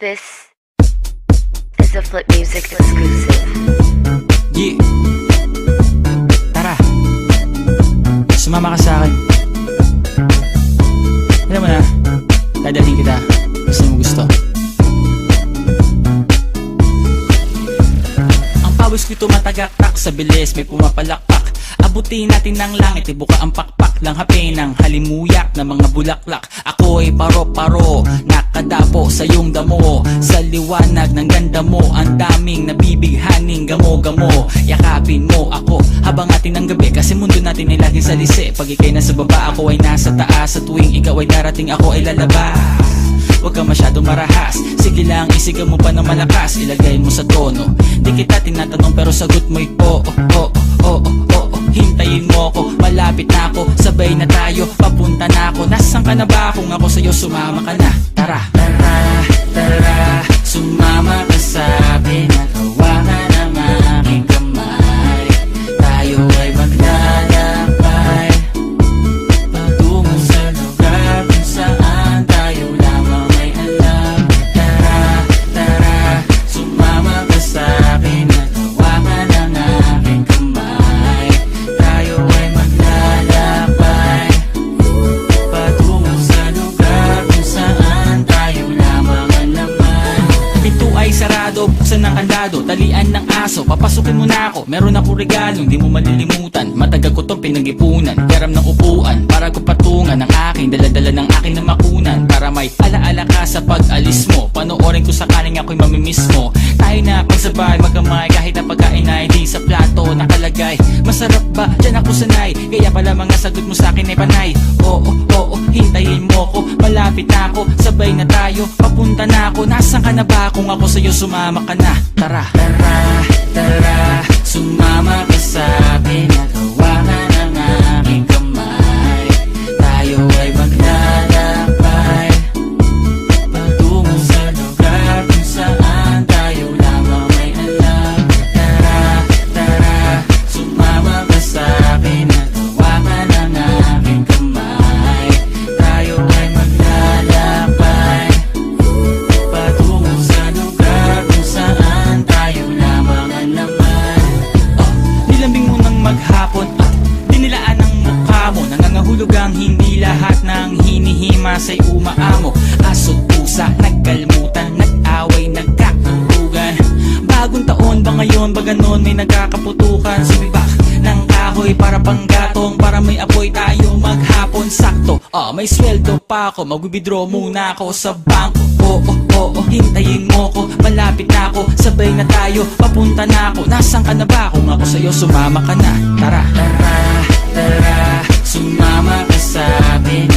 This is a Flip Music exclusive. Yeah. Tara, sumama ka sa akin. Alam mo na, dadalhin kita. Gusto mo gusto. Ang pawis ko'y tumatagaktak sa bilis, may pumapalakpak. Abutin natin ng langit, ibuka ang pakpak lang hapin ng halimuyak na mga bulaklak. Ako'y paro-paro, nakadapo sa iyong damo. Sa liwanag ng ganda mo, ang daming nabibighaning gamo-gamo. Yakapin mo ako habang atin ng gabi, kasi mundo natin ay laging salisi. Pag ikay nasa baba, ako ay nasa taas. Sa tuwing ikaw ay darating, ako ay lalabas. Huwag ka masyadong marahas, sige lang isigaw mo pa ng malakas. Ilagay mo sa tono, di kita tinatanong pero sagot mo'y oo, oo, oo, oo. Hintayin mo ako, malapit na ako, sabay na tayo, papunta na ako. Nasaan ka na ba? Kung ako sa'yo, sumama ka na. Tara, tara, tara, sumama ka sa akin. Nakawakan ang aking kamay. Tayo ay maglalakbay patungo sa lugar kung saan tayo lamang ay alam. Tara, tara, sumama ka sa akin. Nakawakan ang aking kamay. Tayo ay maglalakbay patungo sa lugar kung saan tayo lamang alaman. Pinto ay sarado, buksan ng kandado, talian ng aso, papasukin mo na ako. Meron ako regalo, hindi mo malilimutan. Matagal ko tong pinag-ipunan, peram ng upuan para ko patungan ang aking daladala ng aking namakunan. Para may alaala ka sa pag-alis mo, panoorin ko sakaling ako'y mamimiss mo. Tayo na pagsabay, magkamay, kahit na pagkain ay di sa plato nakalagay. Masarap ba? Diyan ako sanay, kaya pala mga sagot mo sa akin ay panay. Oo, oo, hintayin mo ko, malapit na ako, sabay na tayo, papunta na ako. Nasaan ka na ba? Kung ako sa'yo, sumama ka na. Tara, tara, tara, sumama ka sa akin. Nakawakan ang aking kamay. Tayo ay maglalakbay patungo sa lugar kung saan tayo lamang may alam. Tara, tara, sumama ka sa akin. Nakawakan ang aking kamay. Tayo ay maglalakbay patungo sa lugar kung saan tayo lamang alaman. Nilambing mo ng maghapon at dinilaan ang mukha mo. Nangangahulog ang hindi lahat ng hinihima sa'y umaamo. Aso't pusa, nagkalmutan, nag-away, nagkakulugan. Bagong taon ba ngayon, ba ganon may nagkakaputukan? Sumibak ng kahoy para panggatong, para may apoy tayo maghapon. Sakto, may sweldo pa ako, mag-withdraw muna ako sa bangko. Oo, oo, hintayin mo ko, malapit na ako, sabay na tayo, papunta na ako. Nasaan ka na ba? Kung ako sa'yo, sumama ka na. Tara, tara, tara, sumama ka sa akin.